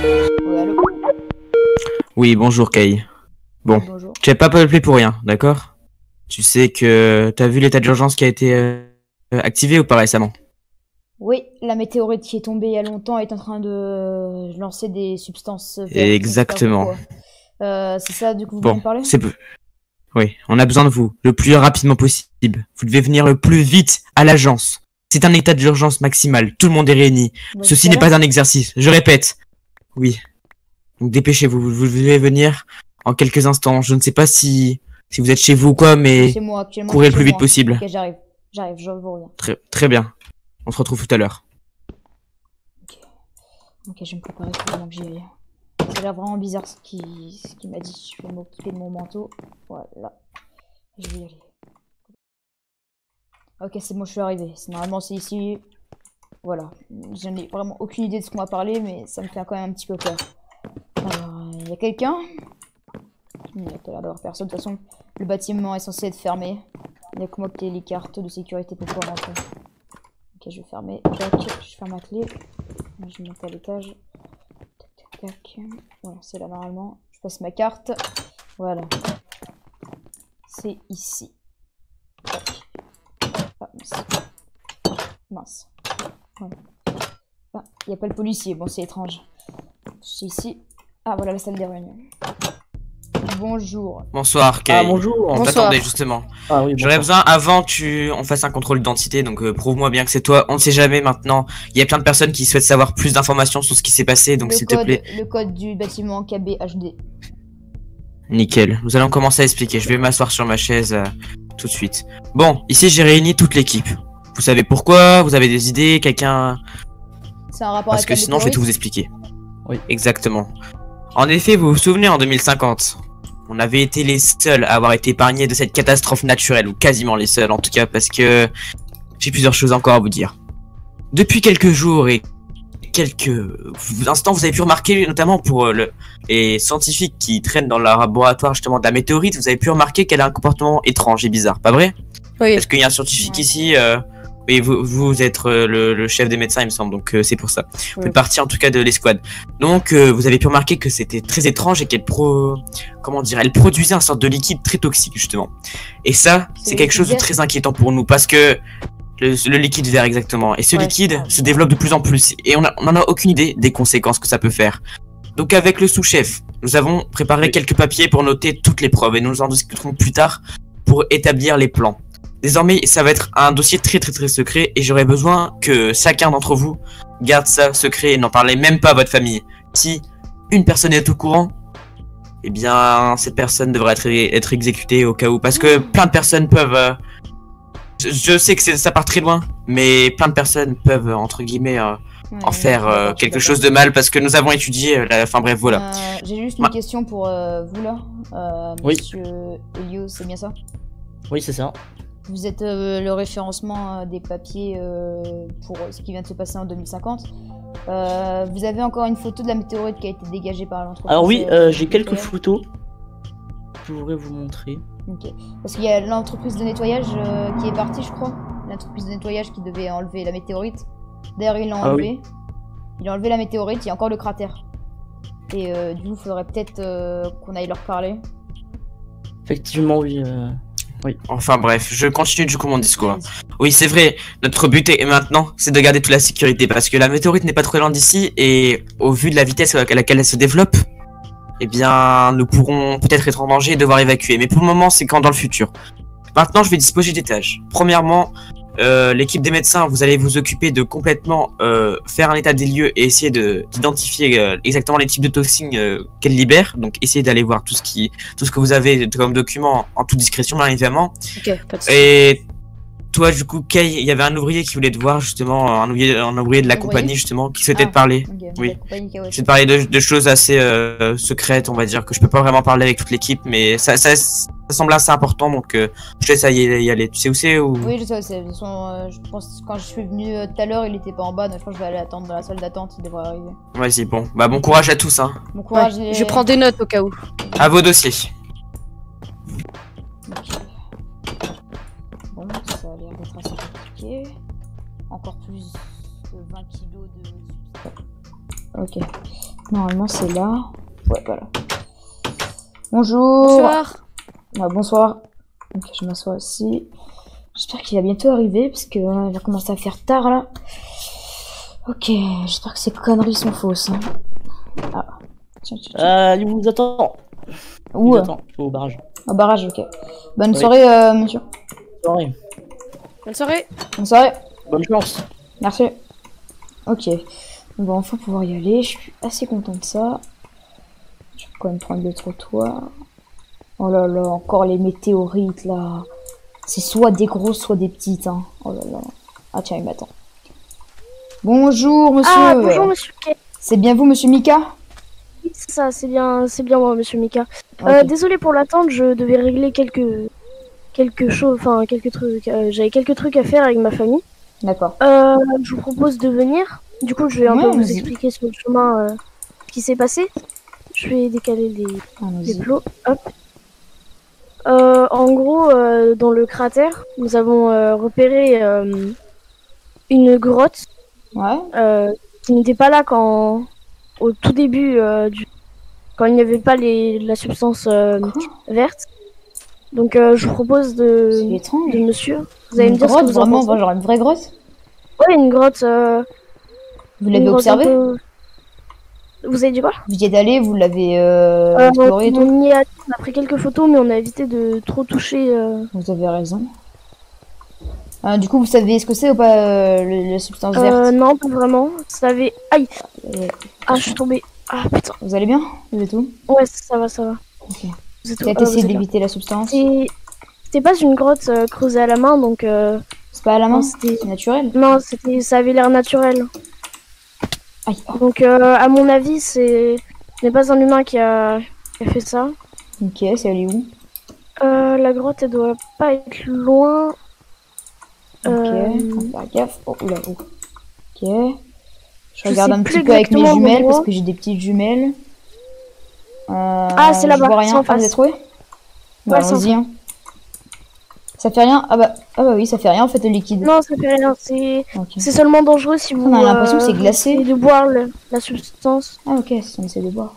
Oui, allô? Oui, bonjour Kay. Bon, Bonjour. tu n'as pas appelé pour rien, d'accord? Tu sais que t'as vu l'état d'urgence qui a été activé ou pas récemment? Oui, la météorite qui est tombée il y a longtemps est en train de lancer des substances vertes, je sais pas Exactement. pourquoi. C'est ça, du coup, vous voulez Bon, me parler? oui, on a besoin de vous le plus rapidement possible. Vous devez venir le plus vite à l'agence. C'est un état d'urgence maximal. Tout le monde est réuni. Bah, Ceci tout à n'est pas l'heure. un exercice. Je répète. Oui. Donc dépêchez-vous. Vous devez venir en quelques instants. Je ne sais pas si vous êtes chez vous ou quoi, mais Chez moi, actuellement, je courez suis le chez plus vite moi. possible. Ok, j'arrive. J'arrive, je vous reviens. Très bien. On se retrouve tout à l'heure. Ok, ok, je vais me préparer pour que j'y aille. Ça a l'air vraiment bizarre ce qu'il m'a dit. Je vais m'occuper de mon manteau. Voilà. Je vais y aller. Ok, c'est bon, je suis arrivé. Normalement, c'est ici. Voilà. Je n'ai vraiment aucune idée de ce qu'on va parler, mais ça me fait quand même un petit peu peur. Alors, il y a quelqu'un? Il n'y a pas l'air d'avoir personne. De toute façon, le bâtiment est censé être fermé. Il n'y a que moi qui ai les cartes de sécurité pour pouvoir rentrer. Ok, je vais fermer. Tac, je ferme ma clé. Je monte à l'étage. Tac, tac, tac. Voilà, c'est là normalement. Je passe ma carte. Voilà. C'est ici. Tac. Ah, mince. Mince. Voilà. Ah, il n'y a pas le policier. Bon, c'est étrange. C'est ici. Ah, voilà la salle des réunions. Bonjour. Bonsoir Kay. Ah bonjour. On t'attendait justement. Ah oui, J'aurais bonsoir. besoin, avant on fasse un contrôle d'identité, donc prouve-moi bien que c'est toi. On ne sait jamais maintenant. Il y a plein de personnes qui souhaitent savoir plus d'informations sur ce qui s'est passé, donc s'il te plaît. Le code du bâtiment KBHD. Nickel. Nous allons commencer à expliquer. Je vais m'asseoir sur ma chaise tout de suite. Bon, ici j'ai réuni toute l'équipe. Vous savez pourquoi? Vous avez des idées? Quelqu'un? C'est un rapport Parce avec que la sinon je vais tout vous météorite? expliquer. Oui. Exactement. En effet, vous vous souvenez en 2050, on avait été les seuls à avoir été épargnés de cette catastrophe naturelle, ou quasiment les seuls en tout cas, parce que j'ai plusieurs choses encore à vous dire. Depuis quelques jours et quelques instants, vous avez pu remarquer, notamment pour les scientifiques qui traînent dans le laboratoire justement de la météorite, vous avez pu remarquer qu'elle a un comportement étrange et bizarre, pas vrai? Oui. Parce qu'il y a un scientifique Ouais. ici, et vous êtes le chef des médecins, il me semble, donc c'est pour ça. Vous faites partie en tout cas de l'escouade. Donc vous avez pu remarquer que c'était très étrange et qu'elle elle produisait un sorte de liquide très toxique justement. Et ça, c'est quelque chose de très inquiétant pour nous parce que le liquide vert exactement. Et ce Ouais. liquide se développe de plus en plus et on n'en a aucune idée des conséquences que ça peut faire. Donc avec le sous-chef, nous avons préparé quelques papiers pour noter toutes les preuves et nous en discuterons plus tard pour établir les plans. Désormais, ça va être un dossier très secret et j'aurai besoin que chacun d'entre vous garde ça secret et n'en parlez même pas à votre famille. Si une personne est au courant, eh bien, cette personne devrait être exécutée au cas où. Parce que plein de personnes peuvent... je sais que ça part très loin, mais plein de personnes peuvent, entre guillemets, en faire quelque chose de mal parce que nous avons étudié... Enfin bref, voilà. J'ai juste une question pour vous là. Oui. Monsieur Elio, c'est bien ça? Oui, c'est ça. Vous êtes le référencement des papiers pour ce qui vient de se passer en 2050. Vous avez encore une photo de la météorite qui a été dégagée par l'entreprise. Alors oui, j'ai quelques photos. Je voudrais vous montrer. Ok. Parce qu'il y a l'entreprise de nettoyage qui est partie, je crois. L'entreprise de nettoyage qui devait enlever la météorite. D'ailleurs, ils l'ont enlevé. Oui. Ils ont enlevé la météorite, il y a encore le cratère. Et du coup, il faudrait peut-être qu'on aille leur parler. Effectivement, oui. Enfin bref, je continue du coup mon discours. Oui, c'est vrai, notre but est maintenant, c'est de garder toute la sécurité parce que la météorite n'est pas trop loin d'ici et au vu de la vitesse à laquelle elle se développe, eh bien, nous pourrons peut-être être en danger et devoir évacuer. Mais pour le moment, c'est quand dans le futur. Maintenant, je vais disposer des tâches. Premièrement, l'équipe des médecins, vous allez vous occuper de complètement faire un état des lieux et essayer d'identifier exactement les types de toxines qu'elle libère. Donc, essayez d'aller voir tout ce que vous avez comme document en toute discrétion, bien évidemment. Ok, pas de soucis. Et toi, du coup, Kay, il y avait un ouvrier qui voulait te voir justement, un ouvrier de la compagnie justement, qui souhaitait te parler. Okay, Oui. Je vais te parler de choses assez secrètes, on va dire, que je peux pas vraiment parler avec toute l'équipe, mais ça semble assez important, donc je te laisse y aller. Tu sais où c'est ou... Oui, je sais où c'est. De toute façon, je pense que quand je suis venu tout à l'heure, il était pas en bas, donc je pense que je vais aller attendre dans la salle d'attente, il devrait arriver. Vas-y, bon. Bah, bon courage à tous, hein. Bon courage. Ouais, je prends des notes au cas où. À vos dossiers. Ok. Bon, ça a l'air d'être assez compliqué. Encore plus de 20 kilos de... Ok. Normalement, c'est là. Ouais, voilà. Bonjour. Bonsoir. Ouais, bonsoir. Ok, je m'assois ici. J'espère qu'il va bientôt arriver parce que il va commencer à faire tard là. Ok, j'espère que ces conneries sont fausses. Hein. Ah. Tiens. Il vous attend. Où Il vous attend au barrage. Au barrage, ok. Bonne Oui. soirée, monsieur. Soirée. Bonne soirée. Bonne soirée. Bonne chance. Merci. Ok. On va enfin pouvoir y aller. Je suis assez content de ça. Je vais quand même prendre le trottoir. Oh là là, encore les météorites là. C'est soit des grosses, soit des petites. Hein. Oh là là. Ah tiens, il m'attend. Bonjour, monsieur. Ah, bonjour, monsieur Kay. C'est bien vous, monsieur Mika? Oui, c'est ça, c'est bien moi, monsieur Mika. Ok. Désolé pour l'attente, je devais régler quelque chose, enfin, quelques trucs. J'avais quelques trucs à faire avec ma famille. D'accord. Je vous propose de venir. Du coup, je vais un peu vous vas-y. expliquer sur le chemin ce qui s'est passé. Je vais décaler les Allons-y. plots. Hop. En gros, dans le cratère, nous avons repéré une grotte Ouais. qui n'était pas là au tout début quand il n'y avait pas la substance Quoi? verte. Donc je vous propose C'est de étrange. monsieur. Vous allez Une me dire ce grotte, que vous en vraiment, pensez. genre une vraie grotte? Ouais, une grotte. Vous l'avez une grotte un observée? peu- Vous avez dit quoi? Vous y êtes allé, vous l'avez exploré et tout? On y a pris quelques photos, mais on a évité de trop toucher. Vous avez raison. Du coup, vous savez ce que c'est ou pas la substance verte? Non, pas vraiment. Ça avait. Aïe! Euh, Ah, je suis tombée. Ah putain. Vous allez bien? Vous êtes tout? Ouais, ça va, ça va. Ok. Vous êtes Qui a vous essayé êtes bien. d'éviter la substance? C'était pas une grotte creusée à la main, donc. C'est pas à la main? Non, c'était. C'est naturel? Non, ça avait l'air naturel. Aïe. Donc, à mon avis, ce n'est pas un humain qui a fait ça. Ok, c'est allé où? La grotte, elle doit pas être loin. Ok, Euh, faut faire gaffe. Oh, oula, oh. Ok. Je Je regarde sais un plus petit peu avec mes exactement jumelles l'endroit. parce que j'ai des petites jumelles. c'est là-bas, Je vois c'est rien. en Ah, face. vous avez trouvé? Bah, Ouais, c'est en allons-y. Hein. Ça fait rien? Ah bah oui, ça fait rien en fait le liquide. Non, ça fait rien. C'est Ok. seulement dangereux si vous. On a l'impression que c'est glacé. essayez de boire la substance. Ah ok, si on essaie de boire.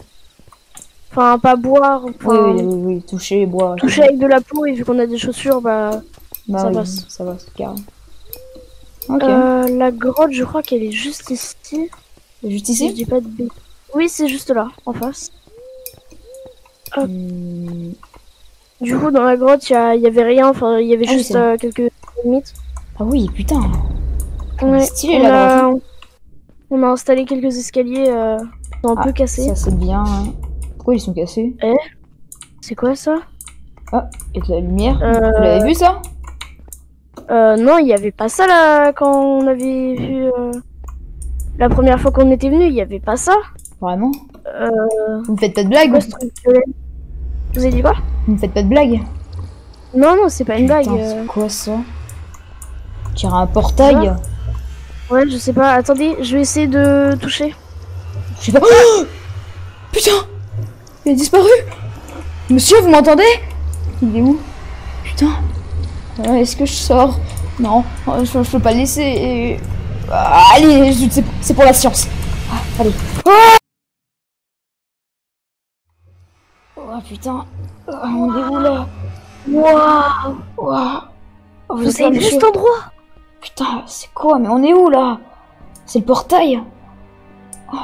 Enfin, pas boire. Enfin, Oui, toucher, boire. toucher avec de la peau, et vu qu'on a des chaussures, bah. Bah ça oui, passe. ça va, c'est carré. Ok. La grotte, je crois qu'elle est juste ici. Juste Si je ici? dis pas de bêtises. Oui, c'est juste là, en face. Du coup, dans la grotte, il y avait rien. Enfin, il y avait Ah oui, juste c'est vrai. quelques limites. Ah oui, putain. Ouais, Stylé la grotte. on a installé quelques escaliers qui sont un peu cassés. Ça c'est bien. Hein. Pourquoi ils sont cassés? C'est quoi ça? Ah, et de la lumière. Vous l'avez vu ça? Non, il y avait pas ça là quand on avait vu la première fois qu'on était venu. Il y avait pas ça. Vraiment? Vous me faites pas de blague? Quoi, ce truc violet? Vous avez dit quoi? Vous me faites pas de blague? Non, non, c'est pas une blague. Putain, c'est quoi ça? On dirait un portail. Ouais, je sais pas. Attendez, je vais essayer de toucher. Je sais pas. Oh putain! Il a disparu! Monsieur, vous m'entendez? Il est où? Putain! Est-ce que je sors? Non, je peux pas le laisser. Allez, c'est pour la science. Allez. Oh putain! On est où là? Waouh! Waouh! Oh, Vous avez vu cet endroit? Putain, c'est quoi? Mais on est où là? C'est le portail? Oh,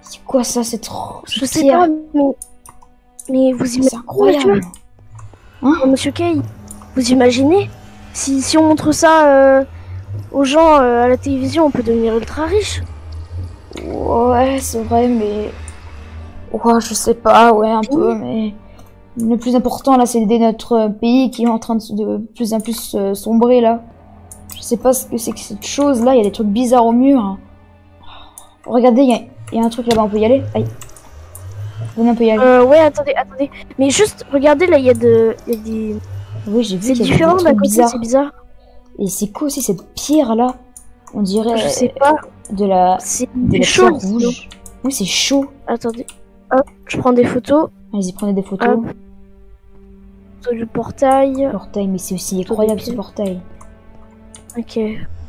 c'est quoi ça? C'est trop. Je sais pas, mais vous C'est imaginez, incroyable. Monsieur Kay, vous imaginez si on montre ça aux gens à la télévision, on peut devenir ultra riche. Ouais, c'est vrai, mais. Ouais, je sais pas, ouais, un peu, mais. Le plus important là, c'est d'aider notre pays qui est en train de plus en plus sombrer là. Je sais pas ce que c'est que cette chose là, il y a des trucs bizarres au mur. Regardez, il y a un truc là-bas, on peut y aller? Aïe. Venez, on peut y aller. Ouais, attendez. Mais juste, regardez là, il y a des. Oui, j'ai vu C'est qu'il y avait différent des d'un trucs côté, bizarres. c'est bizarre. Et c'est quoi aussi cette pierre là? On dirait Je sais pas. de la C'est pierre chaud. rouge. Oui, c'est chaud. Attendez. Hop, je prends des photos. Allez-y, prenez des photos. Hop. Photo du portail. Portail, mais c'est aussi Photo incroyable des ce pieds. portail. Ok.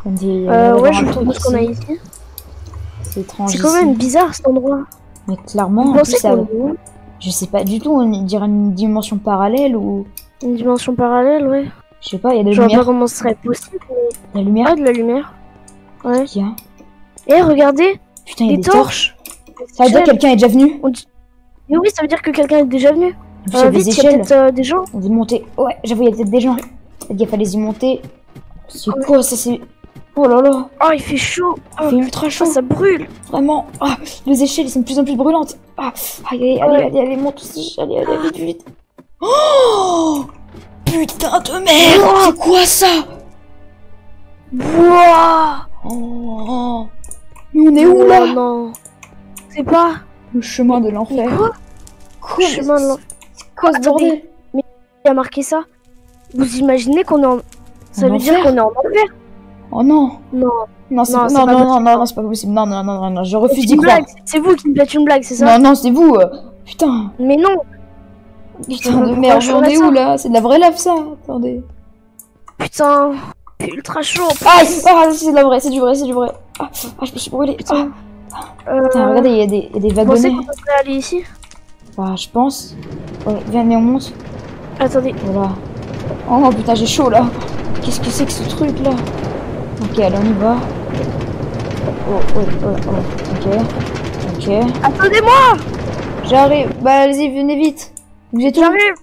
On dit, Ouais, je vous trouve ce qu'on a ici. C'est étrange. C'est quand même bizarre cet endroit. Mais clairement, Vous en plus, pensez ça... qu'on est où? Je sais pas du tout, on dirait une dimension parallèle ou... Une dimension parallèle, ouais. Je sais pas, il y a de la Je vois pas lumière. comment ce serait possible. La lumière Ah, de la lumière. Ouais. qu'il y a. Eh, regardez, Putain, il y a des des torches. Ça veut dire que quelqu'un est déjà venu. Mais oui, ça veut dire que quelqu'un est déjà venu. En plus, il y a Vite, des il y a échelles. peut-être des gens. On veut monter. Ouais, j'avoue, il y a peut-être des gens. Faites gaffe à les y monter. C'est Ouais. quoi ça? C'est. Oh là là, Oh, il fait chaud. il Oh, fait ultra chaud. ça brûle. Vraiment. Ah, les échelles, elles sont de plus en plus brûlantes. Ah, allez, allez, Ouais. allez, allez, monte aussi. Allez, allez, vite, vite. Oh putain de merde. Oh. C'est quoi ça? Wouah. Oh. Mais on est où là? Oh non. C'est pas Le chemin de l'enfer. quoi? Quoi? Chemin de l'enfer. C'est quoi ce Attendez. bordel? Il a marqué ça. Vous imaginez qu'on est en... Ça En veut dire enfer? qu'on est en enfer? Oh non. Non. Non, c'est Non, pas... c'est non, pas non, non, possible. non, non, c'est pas possible. Non, non, non, non, non, je refuse C'est d'y une croire. blague. C'est vous qui me faites une blague, c'est ça? Non, non, c'est vous. Putain. Mais non. Putain de Pourquoi merde, je on ferais est ça? où là? C'est de la vraie lave ça. Attendez. Putain. C'est ultra chaud. Ah, c'est de la vraie, c'est du vrai, c'est du vrai. Ah, je me suis brûlée. Putain. Putain, regardez, il y a des Vous pensez wagonnets. qu'on devrait aller ici? Bah, je pense. Ouais, viens, mais on monte. Attendez. Voilà. Oh putain, j'ai chaud là. Qu'est-ce que c'est que ce truc là? Ok, allez, on y va. Ok. Ok. Attendez-moi. J'arrive. Bah, allez-y, venez vite. Vous êtes où? J'arrive.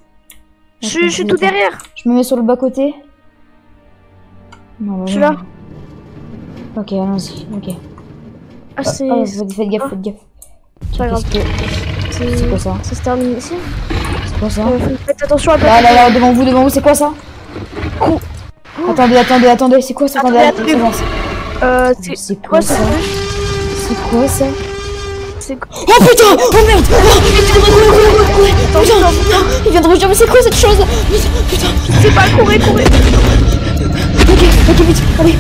Je suis tout derrière. Je me mets sur le bas-côté. Non, Je suis là. Ok, allons-y. Ok. Ah, c'est... Faites gaffe, faites gaffe. C'est pas grave. C'est quoi ça? Ça se termine ici. C'est quoi ça? Faites attention à pas... Là, là, là, devant vous, c'est quoi ça? Oh. Attendez, c'est quoi ça? Attendez, Avance. c'est quoi ça? C'est quoi ça? C'est quoi? Oh putain! Oh merde! Oh, putain! Il vient de revenir, mais c'est quoi cette chose? Putain! C'est pas courir. Ok, vite! Allez,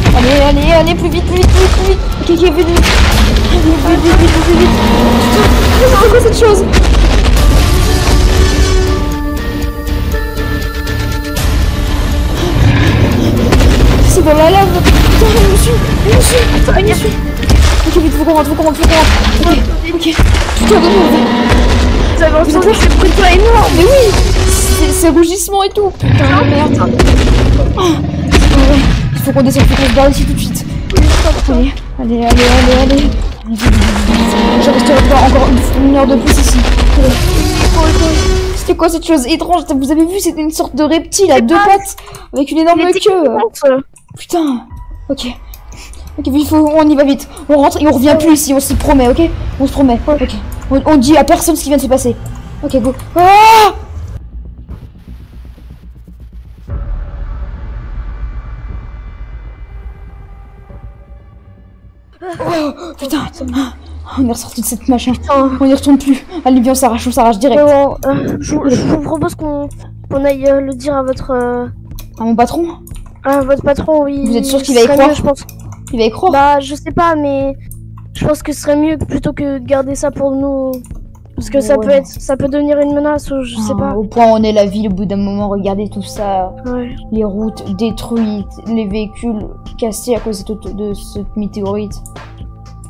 plus vite! Ok, vite! Allez, vite! Putain! C'est quoi cette chose? C'est dans la lave! Putain, il me suit! Ok, vite, faut qu'on rentre! Ok. Putain, de merde! Vous avez entendu ce bruit de toi énorme. Mais oui! C'est rougissement et tout! Putain de merde! Oh, c'est pas vrai! Il faut qu'on descende, faut qu'on se barre ici tout de suite! Allez! Je resterai pas encore une heure de plus ici! C'était quoi cette chose étrange? Vous avez vu, c'était une sorte de reptile à deux pattes avec une énorme queue! Putain! Ok, on y va vite! On rentre et on revient plus ici, on s'y promet, ok? On se promet, ok? On dit à personne ce qui vient de se passer. Ok, go! Ah! Oh, putain! On est ressorti de cette machin. On y retourne plus. Allez, viens, on s'arrache direct. Bon, je vous propose qu'on aille le dire à votre patron? patron, oui. Vous êtes sûr qu'il va y Ce serait croire? mieux, je pense. Il va y croire? Bah, je sais pas, mais je pense que ce serait mieux plutôt que de garder ça pour nous. Parce que ça Ouais. peut devenir une menace ou je sais pas. Au point où on est la ville, au bout d'un moment, regardez tout ça. Ouais. Les routes détruites, les véhicules cassés à cause de cette météorite.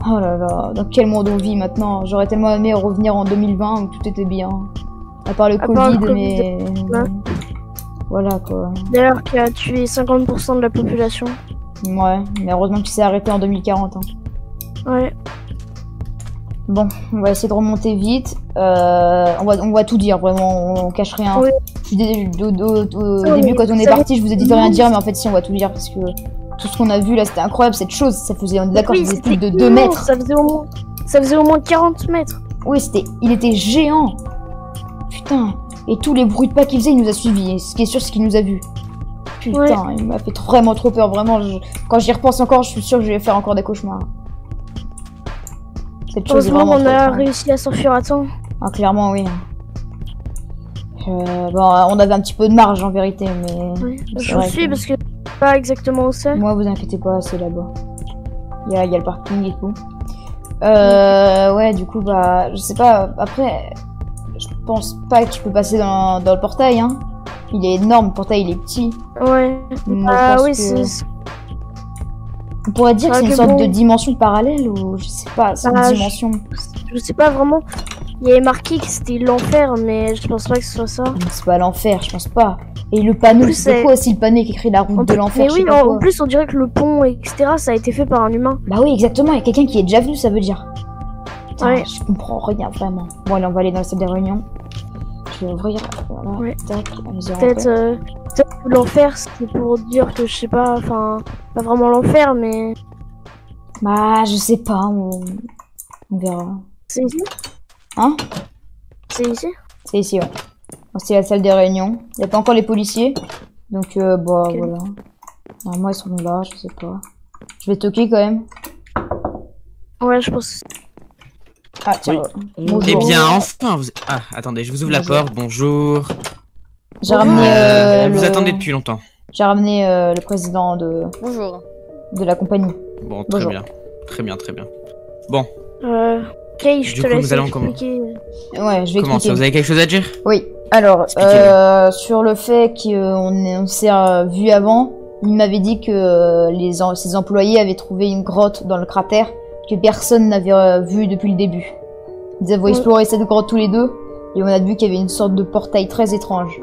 Oh là là, dans quel monde on vit maintenant? J'aurais tellement aimé revenir en 2020 où tout était bien. À part le Covid, mais... ouais. Voilà quoi. D'ailleurs, qui a tué 50% de la population. Ouais, mais heureusement qu'il s'est arrêté en 2040. Hein. Ouais. Bon, on va essayer de remonter vite. On va tout dire, vraiment, on cache rien. Oui. Au début, quand on est parti, je vous ai dit de rien dire, mais en fait, si, on va tout dire parce que tout ce qu'on a vu là, c'était incroyable. Cette chose, ça faisait, on est d'accord, Oui, ça faisait c'était plus de 2 immense, mètres. Ça faisait au moins 40 mètres. Oui, il était géant. Putain. Et tous les bruits de pas qu'il faisait, il nous a suivis. Et ce qui est sûr, c'est qu'il nous a vus. Putain, Ouais. il m'a fait vraiment trop peur. Vraiment, quand j'y repense encore, je suis sûre que je vais faire encore des cauchemars. Cette chose est Heureusement vraiment qu'on trop a étrange. réussi à s'enfuir à temps. Ah, clairement, oui. Bon, on avait un petit peu de marge en vérité, mais. Ouais. c'est Je vrai suis que- parce que je sais pas exactement où c'est. Moi, vous inquiétez pas, c'est là-bas. Il y a le parking et tout. Ouais, du coup, bah, je sais pas. Après, je pense pas que tu peux passer dans le portail, hein. Il est énorme, le portail, il est petit. Ouais. Moi, je Ah pense oui, que- c'est. On pourrait dire que C'est c'est une vrai sorte que de bon. dimension parallèle ou je sais pas, c'est Ah, une je- dimension. je sais pas vraiment. Il y avait marqué que c'était l'enfer, mais je pense pas que ce soit ça. Mais c'est pas l'enfer, je pense pas. Et le panneau, plus, c'est c'est- quoi aussi le panneau qui écrit la route de l'enfer? Mais je sais oui, pas en quoi. plus, on dirait que le pont, etc., ça a été fait par un humain. Bah oui, exactement, il y a quelqu'un qui est déjà venu, ça veut dire. Putain, Ouais. je comprends rien, vraiment. Bon, allez, on va aller dans la salle des réunions. Je vais ouvrir, voilà, Ouais. tac, on va Peut-être que l'enfer, c'était pour dire que, je sais pas, enfin, pas vraiment l'enfer, mais... Bah, je sais pas, on verra. C'est ici? Hein? C'est ici? C'est ici, ouais. Bon, c'est la salle des réunions. Il y a pas encore les policiers. Donc, bah, Ok. voilà. Normalement, ils sont là, je sais pas. Je vais toquer quand même. Ouais, je pense. Ah, tiens. Bonjour. Eh bien, enfin, vous... Ah, attendez, je vous ouvre la Bonjour. porte, bonjour. J'ai ramené, Vous le... attendez depuis longtemps. J'ai ramené le président Bonjour. de la compagnie. Bon, très Bonjour. bien. Très bien, très bien. Bon, Kay, je Du te coup, laisse nous allons expliquer. Ouais, je vais comment ça, expliquer. vous avez quelque chose à dire? Oui, alors, Expliquez-le. sur le fait on s'est vu avant, il m'avait dit que ses employés avaient trouvé une grotte dans le cratère que personne n'avait vu depuis le début. Ils avaient exploré cette grotte tous les deux, et on a vu qu'il y avait une sorte de portail très étrange.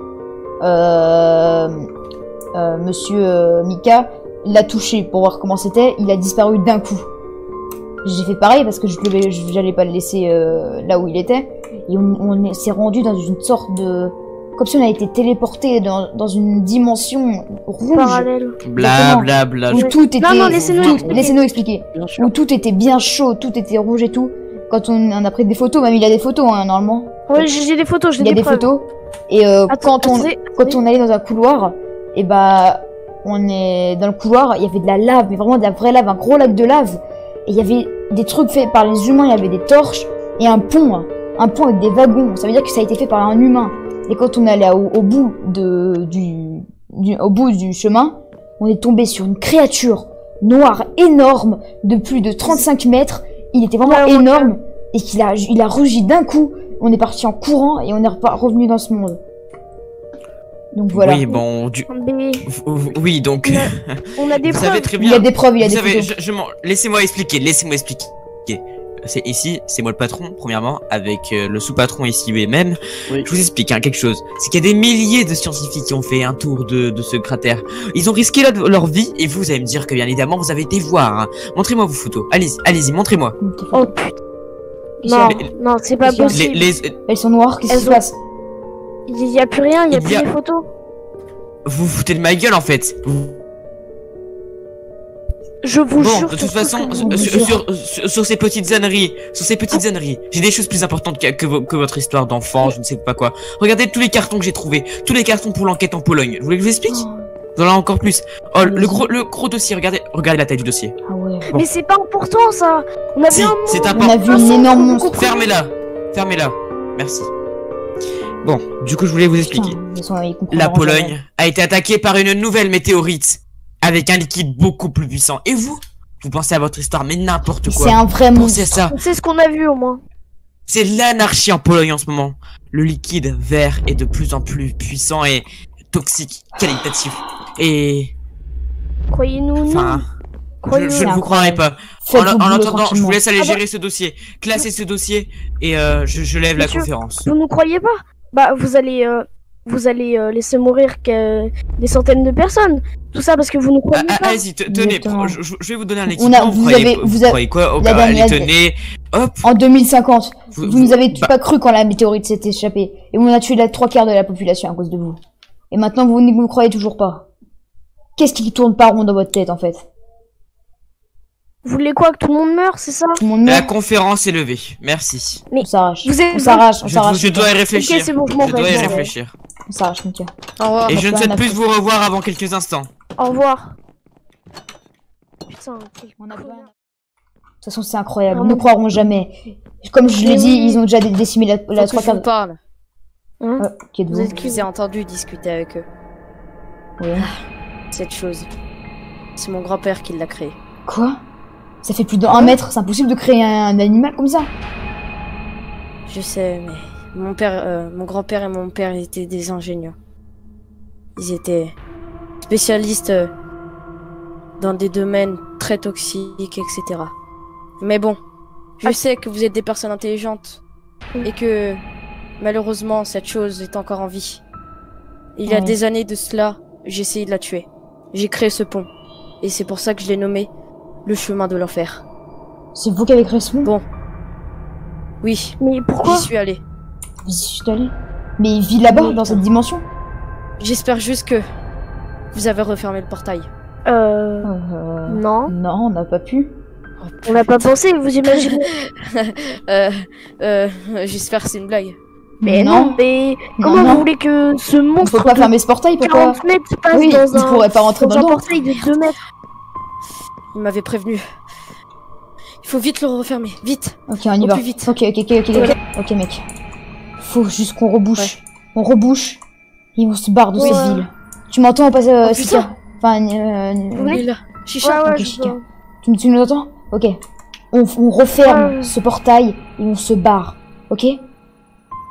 Monsieur Mika l'a touché pour voir comment c'était, il a disparu d'un coup. J'ai fait pareil parce que j'allais pas le laisser là où il était. Et on s'est rendu dans une sorte de... Comme si on a été téléporté dans une dimension rouge. Parallèle. Bla bla bla. Où tout était... Non, laissez-nous tout- expliquer. laissez-nous expliquer. Bien sûr. Où tout était bien chaud, tout était rouge et tout. Quand on a pris des photos, même il y a des photos hein, normalement. Ouais, j'ai des photos, j'ai Il y a des preuves. photos. Et quand Attendez. on allait dans un couloir, et bah on est dans le couloir, il y avait de la lave, mais vraiment de la vraie lave, un gros lac de lave. Et il y avait des trucs faits par les humains, il y avait des torches et un pont avec des wagons. Ça veut dire que ça a été fait par un humain. Et quand on allait au bout au bout du chemin, on est tombé sur une créature noire énorme de plus de 35 mètres. Il était vraiment Ouais, ouais. énorme et il a rugi d'un coup. On est parti en courant et on est revenu dans ce monde. Donc voilà. Oui, bon, Mais oui, donc... on a des Vous preuves. savez très Il y bien. a des preuves, il y a Vous des savez, photos. laissez-moi expliquer, C'est ici, c'est moi le patron, premièrement, avec le sous-patron ici même. Oui. Je vous explique hein, quelque chose. C'est qu'il y a des milliers de scientifiques qui ont fait un tour de ce cratère. Ils ont risqué leur vie, et vous allez me dire que bien évidemment vous avez été voir. Hein. Montrez-moi vos photos. Allez-y, montrez-moi. Oh putain. Non, non, c'est pas Les- possible. Elles sont noires, qu'est-ce qui se Elles ont- passe? Il y a plus rien, il y a Il plus y a- les photos. Vous vous foutez de ma gueule en fait. Je vous Bon, jure. de que toute tout ce façon, que vous- sur ces petites âneries, j'ai des choses plus importantes que votre histoire d'enfant, je ne sais pas quoi. Regardez tous les cartons que j'ai trouvés, tous les cartons pour l'enquête en Pologne. Vous voulez que je vous explique? Vous en avez encore plus. Oh, le gros dossier, regardez la taille du dossier. Ah ouais. Bon. Mais c'est pas important ça. On a Si, bien un c'est mot. On a important. vu une énorme monstre. Fermez-la. Merci. Bon, du coup, je voulais vous expliquer. Putain, ils comprendront La jamais. Pologne a été attaquée par une nouvelle météorite avec un liquide beaucoup plus puissant. Et vous pensez à votre histoire, mais n'importe quoi. C'est un vrai monstre. Pensez à ça. On sait ce qu'on a vu au moins. C'est l'anarchie en Pologne en ce moment. Le liquide vert est de plus en plus puissant et toxique, qualitatif. Et Croyez-nous, enfin, Croyez-nous. je ne vous croirais pas. Faites En vos boulots attendant, je tranquillement. vous laisse aller Ah bah. gérer ce dossier, classer ce dossier et je lève la Monsieur, conférence. Vous nous croyez pas? Bah vous allez laisser mourir que des centaines de personnes. Tout ça parce que vous nous croyez pas. Allez-y, tenez, Exactement. je vais vous donner un On équipement. a- vous croyez quoi? Oh, la bah, allez, dernière- tenez. Hop. En 2050, Vous- vous nous avez bah- pas cru quand la météorite s'est échappée. Et on a tué la 3/4 de la population à cause de vous. Et maintenant, vous ne nous croyez toujours pas. Qu'est-ce qui tourne pas rond dans votre tête, en fait? Vous voulez quoi, que tout le monde meure, c'est ça? Tout le monde La meurt, conférence est levée. Merci. on s'arrache. Vous êtes- On s'arrache, on Je s'arrache. dois y réfléchir. Ok, c'est bon, je m'en Je dois y vais. réfléchir. On s'arrache, Mika. Au revoir. Et on je a ne pas souhaite un plus appel. vous revoir avant quelques instants. Au revoir. Putain, On a besoin- De toute façon, c'est incroyable. Ils Vraiment. ne croiront jamais. Comme je l'ai Mais dit, oui. ils ont déjà décimé la Faut que je 3/4. vous parle. hein? Qui êtes-vous? Vous êtes Je vous ai entendu discuter avec eux. Oui. Cette chose. C'est mon grand-père qui l'a créée. Quoi? Ça fait plus de 1 mètre, c'est impossible de créer un animal comme ça. Je sais, mais mon grand-père et mon père étaient des ingénieurs. Ils étaient spécialistes dans des domaines très toxiques, etc. Mais bon, Je sais que vous êtes des personnes intelligentes et que malheureusement cette chose est encore en vie. Il y a Oui. des années de cela, j'ai essayé de la tuer. J'ai créé ce pont et c'est pour ça que je l'ai nommé le chemin de l'enfer. C'est vous qui avez créé ce monde? Bon. Oui, Mais pourquoi? j'y suis allé. Vous y suis allé? Mais il vit là-bas, dans cette dimension? J'espère juste que vous avez refermé le portail. Non. Non, on n'a pas pu. Oh, On n'a pas pensé, vous imaginez. J'espère que c'est une blague. Mais non, mais comment non. vous voulez que ce On monstre peut pas de fermer ce portail, pourquoi? 40 mètres passe Oui, dans il un, pourrait pas rentrer dans un dedans. portail de 2 mètres? Il m'avait prévenu. Il faut vite le refermer, vite. Ok, on y Au va. plus vite. Ok, Ok, mec. Faut juste qu'on rebouche. Ouais. On rebouche. Et on se barre de Ouais. cette ville. Tu m'entends, pas, Oh, Chica? Enfin, voulez- Il est là. Chicha. ok, je Chica. vois. Tu nous entends? Ok. On referme Ouais. ce portail et on se barre. Ok?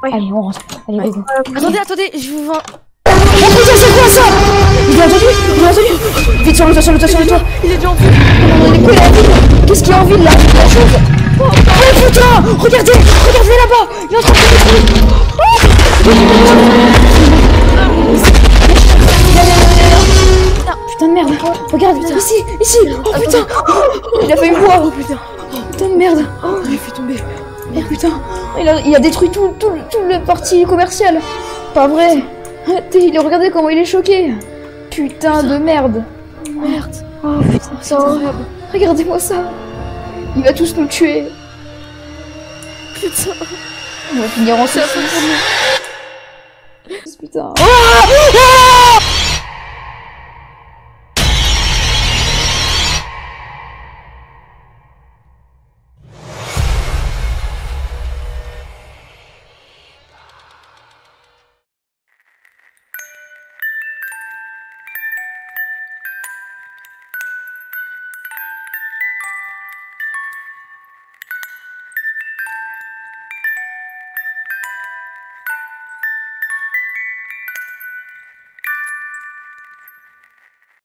Allez, on rentre. Allez, Ouais. go, go. Attendez, je vous vends. Oh putain, c'est quoi ça? Il a entendu? Il a entendu? Vite sur le toit. Il est déjà en Il est quoi, il est en ville? Qu'est-ce qu'il y a en ville là? La chose. Oh putain! Regardez là-bas! Il est en train de se détruire. Putain de merde! Regarde, ici! Oh putain! Il a failli me voir! Oh putain de merde! Il fait tomber. Oh putain! Il a détruit tout le parti commercial! Pas vrai! Regardez comment il est choqué! Putain de merde! Merde. Oh putain, C'est incroyable. Regardez-moi ça! Il va tous nous tuer! Putain. On va finir en C'est souffrance. Putain!